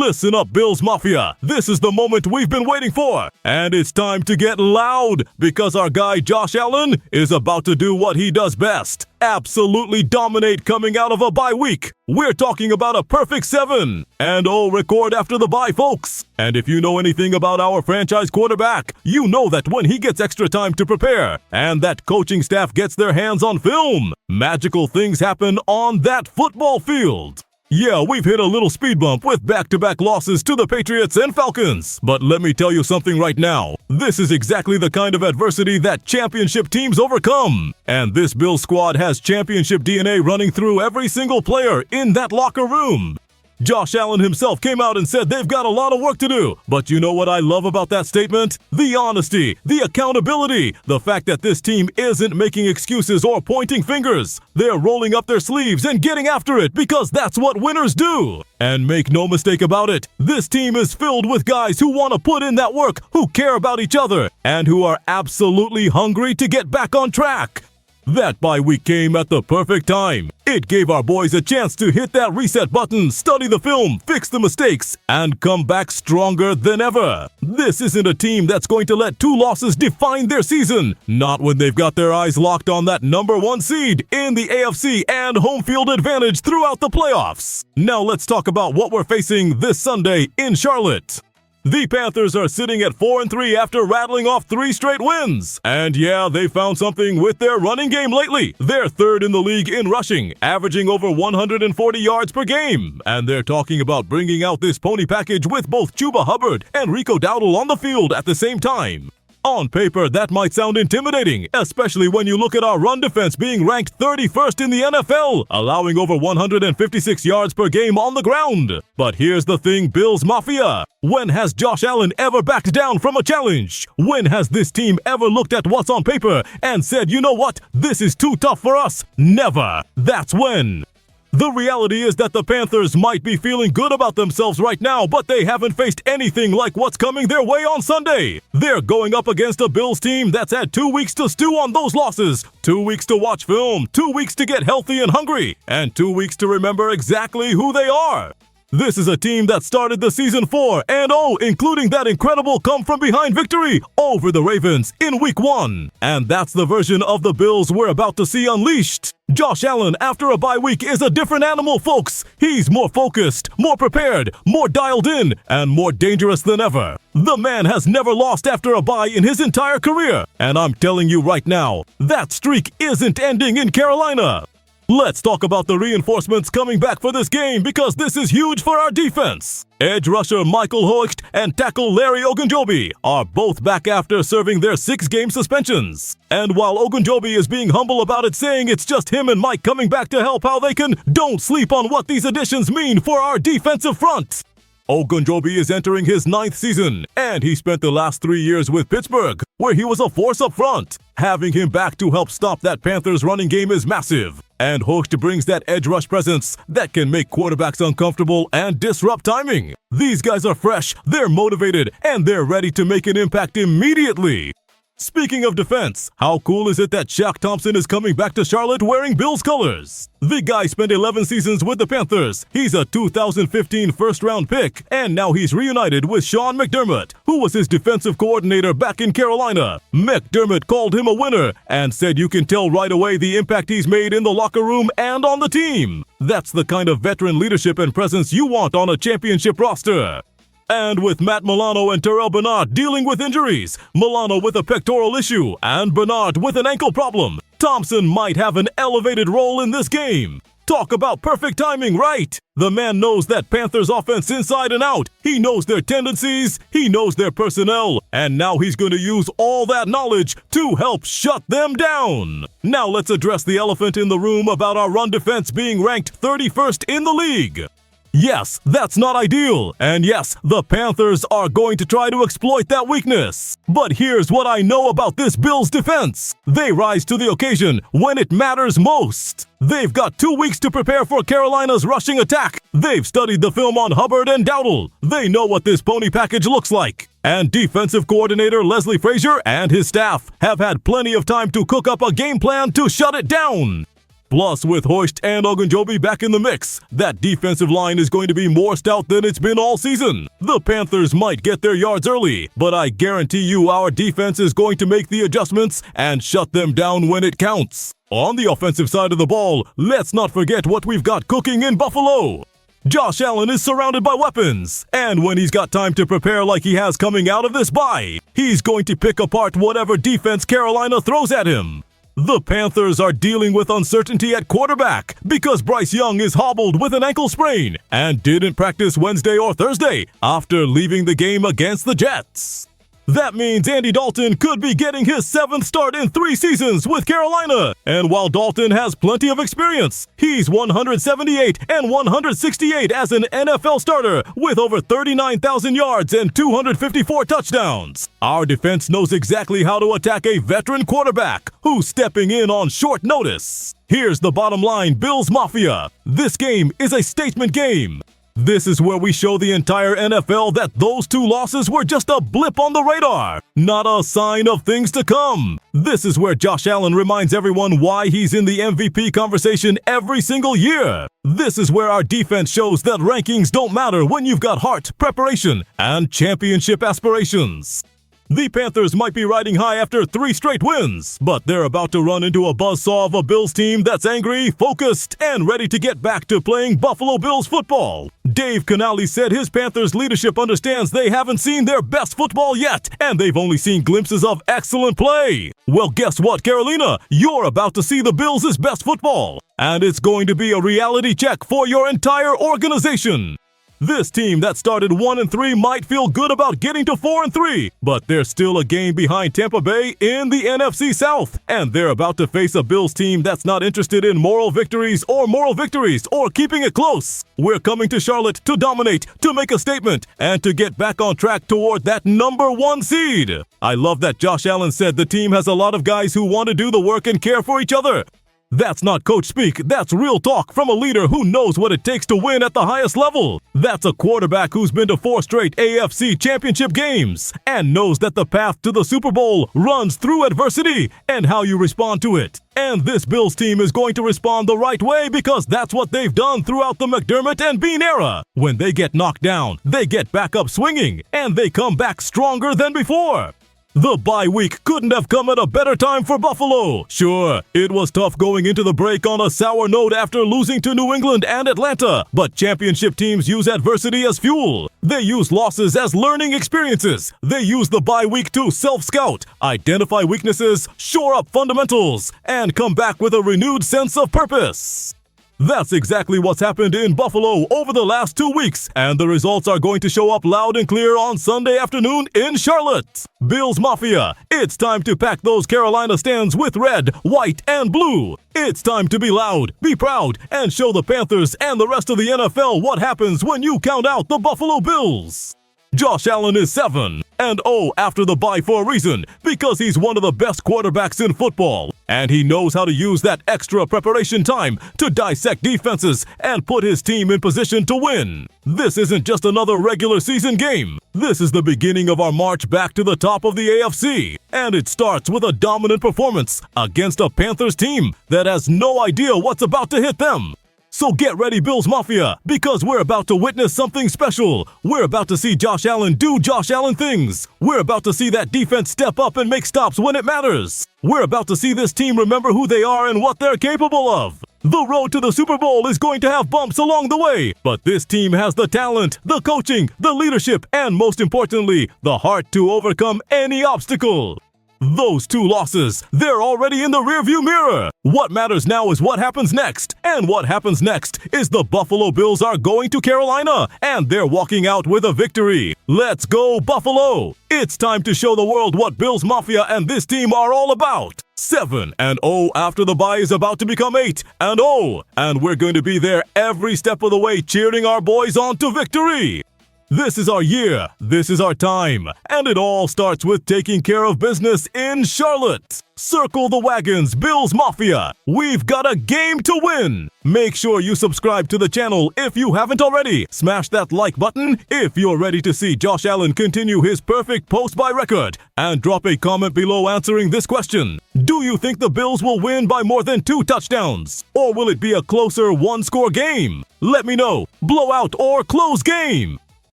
Listen up, Bills Mafia. This is the moment we've been waiting for. And it's time to get loud because our guy Josh Allen is about to do what he does best. Absolutely dominate coming out of a bye week. We're talking about a perfect 7. And record after the bye, folks. And if you know anything about our franchise quarterback, you know that when he gets extra time to prepare and that coaching staff gets their hands on film, magical things happen on that football field. Yeah, we've hit a little speed bump with back-to-back losses to the Patriots and Falcons. But let me tell you something right now. This is exactly the kind of adversity that championship teams overcome. And this Bills squad has championship DNA running through every single player in that locker room. Josh Allen himself came out and said they've got a lot of work to do. But you know what I love about that statement? The honesty, the accountability, the fact that this team isn't making excuses or pointing fingers. They're rolling up their sleeves and getting after it because that's what winners do. And make no mistake about it, this team is filled with guys who want to put in that work, who care about each other, and who are absolutely hungry to get back on track. That bye week came at the perfect time. It gave our boys a chance to hit that reset button, study the film, fix the mistakes, and come back stronger than ever. This isn't a team that's going to let 2 losses define their season. Not when they've got their eyes locked on that #1 seed in the AFC and home field advantage throughout the playoffs. Now let's talk about what we're facing this Sunday in Charlotte. The Panthers are sitting at 4-3 after rattling off 3 straight wins. And yeah, they found something with their running game lately. They're 3rd in the league in rushing, averaging over 140 yards per game. And they're talking about bringing out this pony package with both Chuba Hubbard and Rico Dowdle on the field at the same time. On paper, that might sound intimidating, especially when you look at our run defense being ranked 31st in the NFL, allowing over 156 yards per game on the ground. But here's the thing, Bills Mafia. When has Josh Allen ever backed down from a challenge? When has this team ever looked at what's on paper and said, you know what, this is too tough for us? Never. That's when. The reality is that the Panthers might be feeling good about themselves right now, but they haven't faced anything like what's coming their way on Sunday. They're going up against a Bills team that's had 2 weeks to stew on those losses, 2 weeks to watch film, 2 weeks to get healthy and hungry, and 2 weeks to remember exactly who they are. This is a team that started the season 4-0, including that incredible come-from-behind victory over the Ravens in Week 1. And that's the version of the Bills we're about to see unleashed. Josh Allen, after a bye week, is a different animal, folks. He's more focused, more prepared, more dialed in, and more dangerous than ever. The man has never lost after a bye in his entire career. And I'm telling you right now, that streak isn't ending in Carolina. Let's talk about the reinforcements coming back for this game because this is huge for our defense. Edge rusher Michael Hoecht and tackle Larry Ogunjobi are both back after serving their 6-game suspensions. And while Ogunjobi is being humble about it, saying it's just him and Mike coming back to help how they can, don't sleep on what these additions mean for our defensive front. Ogunjobi is entering his 9th season, and he spent the last 3 years with Pittsburgh, where he was a force up front. Having him back to help stop that Panthers running game is massive. And Hoecht brings that edge rush presence that can make quarterbacks uncomfortable and disrupt timing. These guys are fresh, they're motivated, and they're ready to make an impact immediately. Speaking of defense, how cool is it that Shaq Thompson is coming back to Charlotte wearing Bills colors? The guy spent 11 seasons with the Panthers. He's a 2015 first-round pick, and now he's reunited with Sean McDermott, who was his defensive coordinator back in Carolina. McDermott called him a winner and said you can tell right away the impact he's made in the locker room and on the team. That's the kind of veteran leadership and presence you want on a championship roster. And with Matt Milano and Terrell Bernard dealing with injuries, Milano with a pectoral issue and Bernard with an ankle problem, Thompson might have an elevated role in this game. Talk about perfect timing, right? The man knows that Panthers offense inside and out. He knows their tendencies, he knows their personnel, and now he's going to use all that knowledge to help shut them down. Now let's address the elephant in the room about our run defense being ranked 31st in the league. Yes, that's not ideal, and yes, the Panthers are going to try to exploit that weakness. But here's what I know about this Bills defense. They rise to the occasion when it matters most. They've got 2 weeks to prepare for Carolina's rushing attack. They've studied the film on Hubbard and Dowdle. They know what this pony package looks like. And defensive coordinator Leslie Frazier and his staff have had plenty of time to cook up a game plan to shut it down. Plus, with Hoist and Ogunjobi back in the mix, that defensive line is going to be more stout than it's been all season. The Panthers might get their yards early, but I guarantee you our defense is going to make the adjustments and shut them down when it counts. On the offensive side of the ball, let's not forget what we've got cooking in Buffalo. Josh Allen is surrounded by weapons, and when he's got time to prepare like he has coming out of this bye, he's going to pick apart whatever defense Carolina throws at him. The Panthers are dealing with uncertainty at quarterback because Bryce Young is hobbled with an ankle sprain and didn't practice Wednesday or Thursday after leaving the game against the Jets. That means Andy Dalton could be getting his 7th start in 3 seasons with Carolina. And while Dalton has plenty of experience, he's 178 and 168 as an NFL starter with over 39,000 yards and 254 touchdowns. Our defense knows exactly how to attack a veteran quarterback who's stepping in on short notice. Here's the bottom line, Bills Mafia. This game is a statement game. This is where we show the entire NFL that those 2 losses were just a blip on the radar, not a sign of things to come. This is where Josh Allen reminds everyone why he's in the MVP conversation every single year. This is where our defense shows that rankings don't matter when you've got heart, preparation, and championship aspirations. The Panthers might be riding high after 3 straight wins, but they're about to run into a buzzsaw of a Bills team that's angry, focused, and ready to get back to playing Buffalo Bills football. Dave Canale said his Panthers leadership understands they haven't seen their best football yet, and they've only seen glimpses of excellent play. Well, guess what, Carolina? You're about to see the Bills' best football, and it's going to be a reality check for your entire organization. This team that started 1-3 might feel good about getting to 4-3, but they're still a game behind Tampa Bay in the NFC South, and they're about to face a Bills team that's not interested in moral victories or keeping it close. We're coming to Charlotte to dominate, to make a statement, and to get back on track toward that number 1 seed. I love that Josh Allen said the team has a lot of guys who want to do the work and care for each other. That's not coach speak, that's real talk from a leader who knows what it takes to win at the highest level. That's a quarterback who's been to 4 straight AFC championship games and knows that the path to the Super Bowl runs through adversity and how you respond to it. And this Bills team is going to respond the right way because that's what they've done throughout the McDermott and Bean era. When they get knocked down, they get back up swinging, and they come back stronger than before. The bye week couldn't have come at a better time for Buffalo. Sure, it was tough going into the break on a sour note after losing to New England and Atlanta, but championship teams use adversity as fuel. They use losses as learning experiences. They use the bye week to self-scout, identify weaknesses, shore up fundamentals, and come back with a renewed sense of purpose. That's exactly what's happened in Buffalo over the last 2 weeks, and the results are going to show up loud and clear on Sunday afternoon in Charlotte. Bills Mafia, it's time to pack those Carolina stands with red, white, and blue. It's time to be loud, be proud, and show the Panthers and the rest of the NFL what happens when you count out the Buffalo Bills. Josh Allen is 7-0 after the bye for a reason, because he's one of the best quarterbacks in football, and he knows how to use that extra preparation time to dissect defenses and put his team in position to win. This isn't just another regular season game. This is the beginning of our march back to the top of the AFC, and it starts with a dominant performance against a Panthers team that has no idea what's about to hit them. So get ready, Bills Mafia, because we're about to witness something special. We're about to see Josh Allen do Josh Allen things. We're about to see that defense step up and make stops when it matters. We're about to see this team remember who they are and what they're capable of. The road to the Super Bowl is going to have bumps along the way, but this team has the talent, the coaching, the leadership, and most importantly, the heart to overcome any obstacle. Those 2 losses, they're already in the rearview mirror. What matters now is what happens next. And what happens next is the Buffalo Bills are going to Carolina, and they're walking out with a victory. Let's go, Buffalo! It's time to show the world what Bills Mafia and this team are all about. 7-0 after the bye is about to become 8-0, and we're going to be there every step of the way cheering our boys on to victory. This is our year, this is our time, and it all starts with taking care of business in Charlotte. Circle the wagons, Bills Mafia. We've got a game to win. Make sure you subscribe to the channel if you haven't already. Smash that like button if you're ready to see Josh Allen continue his perfect post-by record. And drop a comment below answering this question. Do you think the Bills will win by more than 2 touchdowns? Or will it be a closer one-score game? Let me know. Blowout or close game?